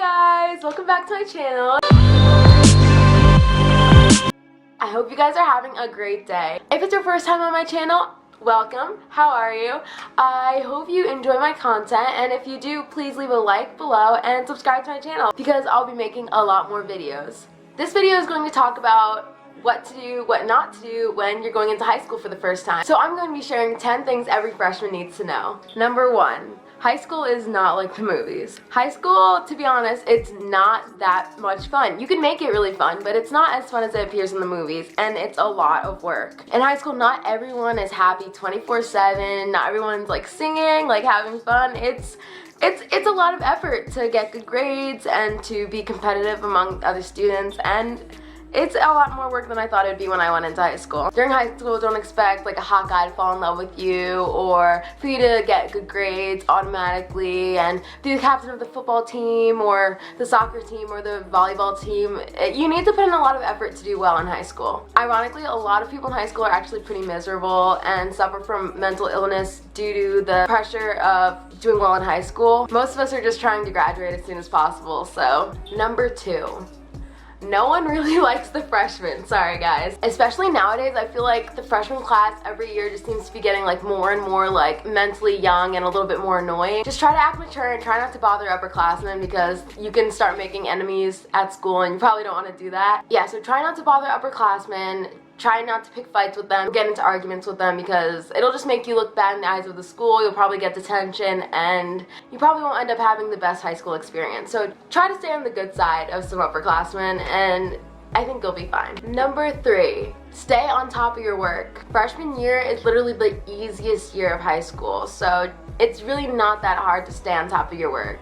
Hi guys, welcome back to my channel. I hope you guys are having a great day. If it's your first time on my channel, welcome. How are you? I hope you enjoy my content, and if you do, please leave a like below and subscribe to my channel because I'll be making a lot more videos. This video is going to talk about what to do, what not to do when you're going into high school for the first time. So I'm going to be sharing 10 things every freshman needs to know. Number 1. High school is not like the movies. High school, to be honest, it's not that much fun. You can make it really fun, but it's not as fun as it appears in the movies, and it's a lot of work. In high school, not everyone is happy 24/7, not everyone's like singing, like having fun. It's a lot of effort to get good grades and to be competitive among other students, and it's a lot more work than I thought it would be when I went into high school. During high school, don't expect like a hot guy to fall in love with you or for you to get good grades automatically and be the captain of the football team or the soccer team or the volleyball team. You need to put in a lot of effort to do well in high school. Ironically, a lot of people in high school are actually pretty miserable and suffer from mental illness due to the pressure of doing well in high school. Most of us are just trying to graduate as soon as possible. So, number 2. No one really likes the freshmen, sorry guys. Especially nowadays, I feel like the freshman class every year just seems to be getting like more and more like mentally young and a little bit more annoying. Just try to act mature and try not to bother upperclassmen because you can start making enemies at school and you probably don't want to do that. Yeah, so try not to bother upperclassmen. Try not to pick fights with them, get into arguments with them because it'll just make you look bad in the eyes of the school. You'll probably get detention and you probably won't end up having the best high school experience. So try to stay on the good side of some upperclassmen and I think you'll be fine. Number 3, stay on top of your work. Freshman year is literally the easiest year of high school, so it's really not that hard to stay on top of your work.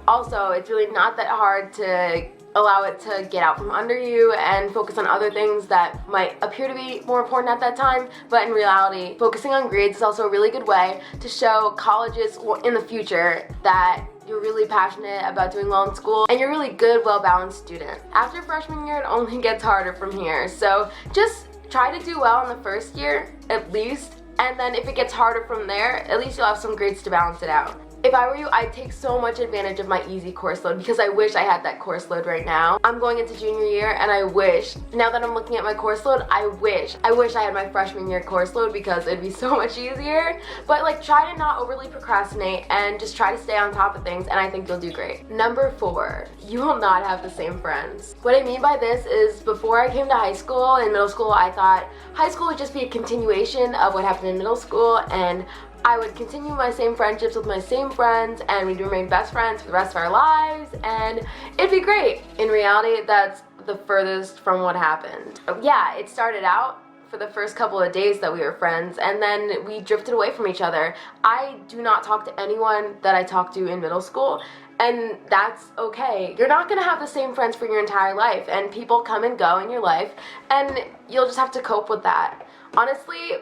Also, it's really not that hard to allow it to get out from under you and focus on other things that might appear to be more important at that time, but in reality, focusing on grades is also a really good way to show colleges in the future that you're really passionate about doing well in school and you're a really good, well-balanced student. After freshman year, it only gets harder from here, so just try to do well in the first year, at least, and then if it gets harder from there, at least you'll have some grades to balance it out. If I were you, I'd take so much advantage of my easy course load because I wish I had that course load right now. I'm going into junior year and I wish, now that I'm looking at my course load, I wish I had my freshman year course load because it'd be so much easier. But like, try to not overly procrastinate and just try to stay on top of things and I think you'll do great. Number 4, you will not have the same friends. What I mean by this is before I came to high school, in middle school, I thought high school would just be a continuation of what happened in middle school and I would continue my same friendships with my same friends and we'd remain best friends for the rest of our lives and it'd be great. In reality, that's the furthest from what happened. Yeah, it started out for the first couple of days that we were friends and then we drifted away from each other. I do not talk to anyone that I talked to in middle school and that's okay. You're not gonna have the same friends for your entire life and people come and go in your life and you'll just have to cope with that. Honestly,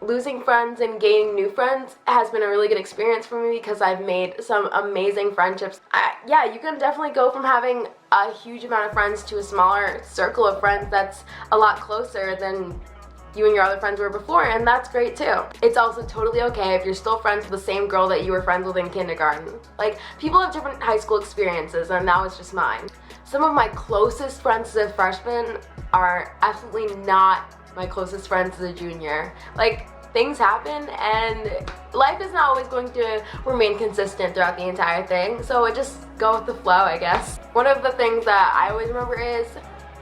losing friends and gaining new friends has been a really good experience for me because I've made some amazing friendships. Yeah, you can definitely go from having a huge amount of friends to a smaller circle of friends that's a lot closer than you and your other friends were before, and that's great too. It's also totally okay if you're still friends with the same girl that you were friends with in kindergarten. Like, people have different high school experiences and that was just mine. Some of my closest friends as a freshman are absolutely not my closest friends as a junior. Like, things happen and life is not always going to remain consistent throughout the entire thing, so it just go with the flow, I guess. One of the things that I always remember is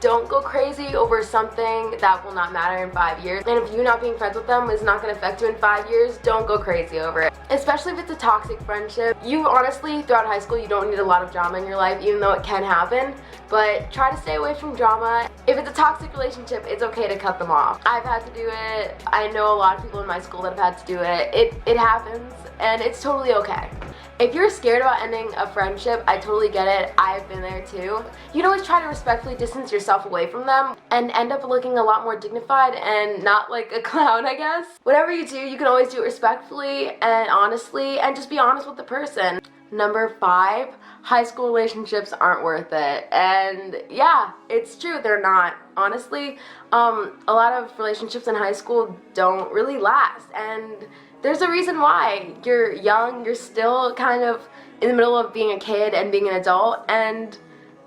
don't go crazy over something that will not matter in 5 years. And if you not being friends with them is not going to affect you in 5 years, don't go crazy over it. Especially if it's a toxic friendship. You honestly, throughout high school, you don't need a lot of drama in your life, even though it can happen. But try to stay away from drama. If it's a toxic relationship, it's okay to cut them off. I've had to do it. I know a lot of people in my school that have had to do it. It happens, and it's totally okay. If you're scared about ending a friendship, I totally get it. I've been there too. You can always try to respectfully distance yourself away from them and end up looking a lot more dignified and not like a clown, I guess. Whatever you do, you can always do it respectfully and honestly and just be honest with the person. Number 5, high school relationships aren't worth it. And yeah, it's true, they're not. Honestly, a lot of relationships in high school don't really last, and there's a reason why. You're young, you're still kind of in the middle of being a kid and being an adult, and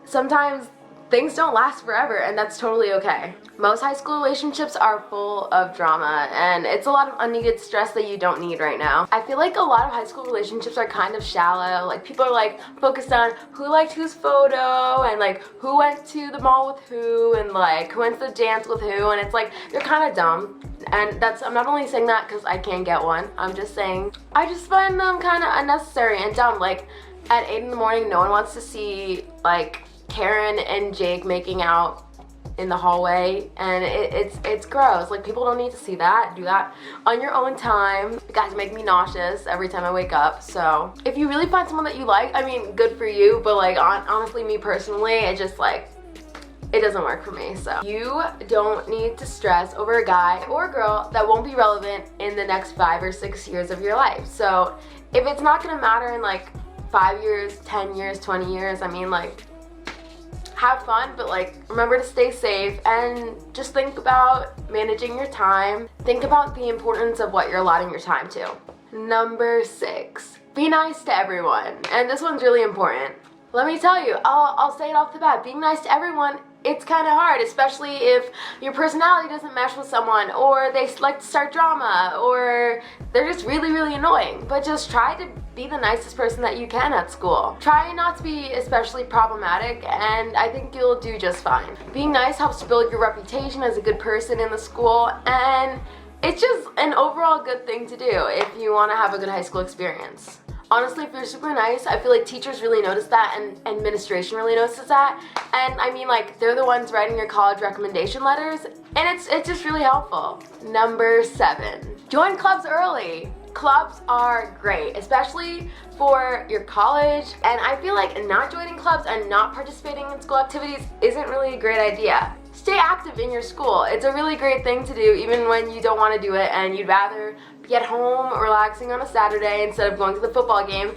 sometimes things don't last forever, and that's totally okay. Most high school relationships are full of drama, and it's a lot of unneeded stress that you don't need right now. I feel like a lot of high school relationships are kind of shallow. Like, people are like focused on who liked whose photo, and like who went to the mall with who, and like who went to the dance with who, and it's like, they're kind of dumb. And I'm not only saying that because I can't get one, I'm just saying I just find them kind of unnecessary and dumb. Like, at 8 in the morning, no one wants to see like Karen and Jake making out in the hallway, and it's gross. Like, people don't need to see that. Do that on your own time. You guys make me nauseous every time I wake up. So if you really find someone that you like, I mean, good for you, but like honestly, me personally, it just like, it doesn't work for me. So you don't need to stress over a guy or a girl that won't be relevant in the next 5 or 6 years of your life. So if it's not gonna matter in like 5 years, 10 years, 20 years, I mean, like, have fun, but like, remember to stay safe and just think about managing your time. Think about the importance of what you're allotting your time to. Number 6, be nice to everyone. And this one's really important. Let me tell you, I'll say it off the bat, being nice to everyone, it's kind of hard, especially if your personality doesn't mesh with someone, or they like to start drama, or they're just really, really annoying. But just try to be the nicest person that you can at school. Try not to be especially problematic, and I think you'll do just fine. Being nice helps build your reputation as a good person in the school, and it's just an overall good thing to do if you want to have a good high school experience. Honestly, if you're super nice, I feel like teachers really notice that, and administration really notices that. And I mean, like, they're the ones writing your college recommendation letters, and it's just really helpful. Number 7, join clubs early. Clubs are great, especially for your college, and I feel like not joining clubs and not participating in school activities isn't really a great idea. Stay active in your school. It's a really great thing to do even when you don't want to do it and you'd rather be at home relaxing on a Saturday instead of going to the football game.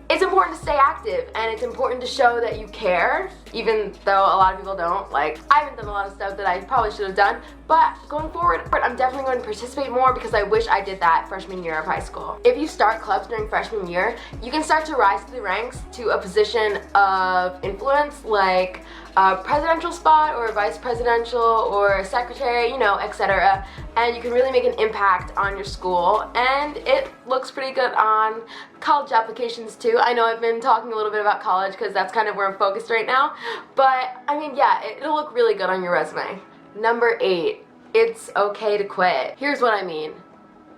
It's important to stay active, and it's important to show that you care, even though a lot of people don't. Like, I haven't done a lot of stuff that I probably should have done, but going forward, I'm definitely going to participate more because I wish I did that freshman year of high school. If you start clubs during freshman year, you can start to rise to the ranks to a position of influence, like a presidential spot or a vice presidential or a secretary, you know, etc. And you can really make an impact on your school, and it looks pretty good on college applications too. I know I've been talking a little bit about college because that's kind of where I'm focused right now, but I mean, yeah, it'll look really good on your resume. Number 8, it's okay to quit. Here's what I mean.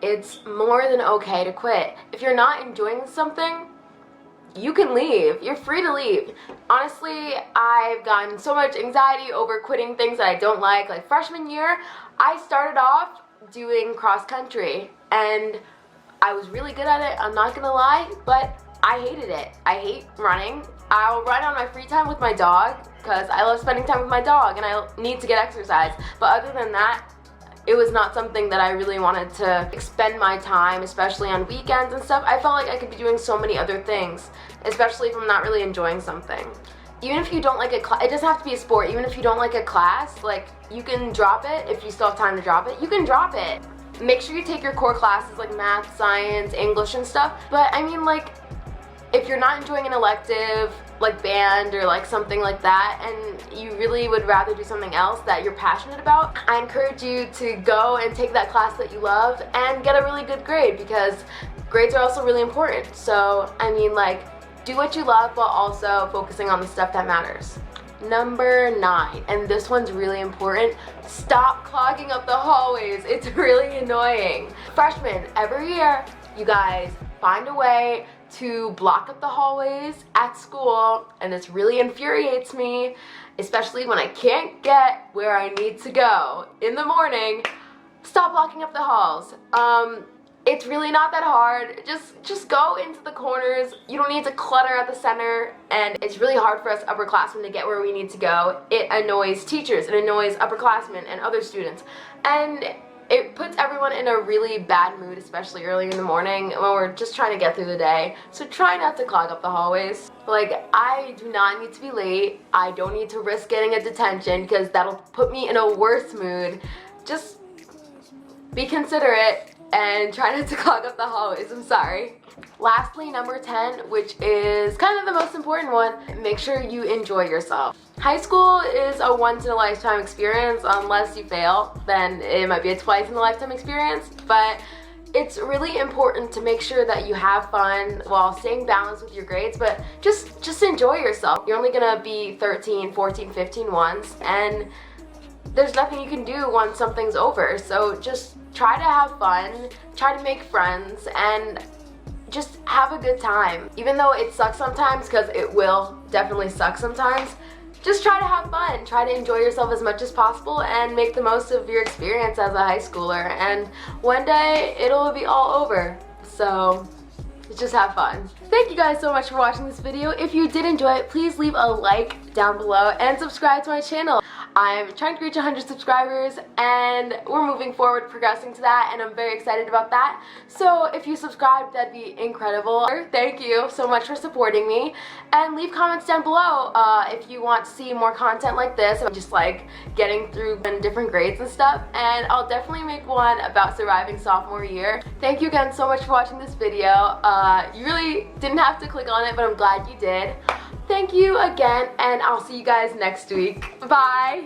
It's more than okay to quit. If you're not enjoying something, you can leave. You're free to leave. Honestly, I've gotten so much anxiety over quitting things that I don't like. Like, freshman year, I started off doing cross country, and I was really good at it, I'm not gonna lie, but I hated it. I hate running. I'll run on my free time with my dog because I love spending time with my dog and I need to get exercise. But other than that, it was not something that I really wanted to expend my time, especially on weekends and stuff. I felt like I could be doing so many other things, especially if I'm not really enjoying something. Even if you don't like a class, it doesn't have to be a sport, even if you don't like a class, like, you can drop it. If you still have time to drop it, you can drop it. Make sure you take your core classes like math, science, English and stuff. But I mean, like, if you're not enjoying an elective like band or like something like that, and you really would rather do something else that you're passionate about, I encourage you to go and take that class that you love and get a really good grade, because grades are also really important. So I mean, like, do what you love while also focusing on the stuff that matters. Number 9, and this one's really important, stop clogging up the hallways. It's really annoying. Freshmen, every year, you guys find a way to block up the hallways at school, and this really infuriates me, especially when I can't get where I need to go in the morning. Stop blocking up the halls. It's really not that hard. Just go into the corners. You don't need to clutter at the center, and it's really hard for us upperclassmen to get where we need to go. It annoys teachers, it annoys upperclassmen and other students, and it puts everyone in a really bad mood, especially early in the morning when we're just trying to get through the day. So try not to clog up the hallways. Like, I do not need to be late. I don't need to risk getting a detention because that'll put me in a worse mood. Just be considerate and try not to clog up the hallways. I'm sorry. Lastly, number 10, which is kind of the most important one, make sure you enjoy yourself. High school is a once-in-a-lifetime experience. Unless you fail, then it might be a twice-in-a-lifetime experience, but it's really important to make sure that you have fun while staying balanced with your grades, but just enjoy yourself. You're only gonna be 13, 14, 15 once, and there's nothing you can do once something's over. So just try to have fun, try to make friends, and just have a good time. Even though it sucks sometimes, because it will definitely suck sometimes, just try to have fun. Try to enjoy yourself as much as possible and make the most of your experience as a high schooler. And one day, it'll be all over. So just have fun. Thank you guys so much for watching this video. If you did enjoy it, please leave a like down below and subscribe to my channel. I'm trying to reach 100 subscribers and we're moving forward, progressing to that, and I'm very excited about that. So if you subscribe, that'd be incredible. Thank you so much for supporting me, and leave comments down below if you want to see more content like this. I'm just like getting through different grades and stuff, and I'll definitely make one about surviving sophomore year. Thank you again so much for watching this video. You really didn't have to click on it, but I'm glad you did. Thank you again, and I'll see you guys next week. Bye!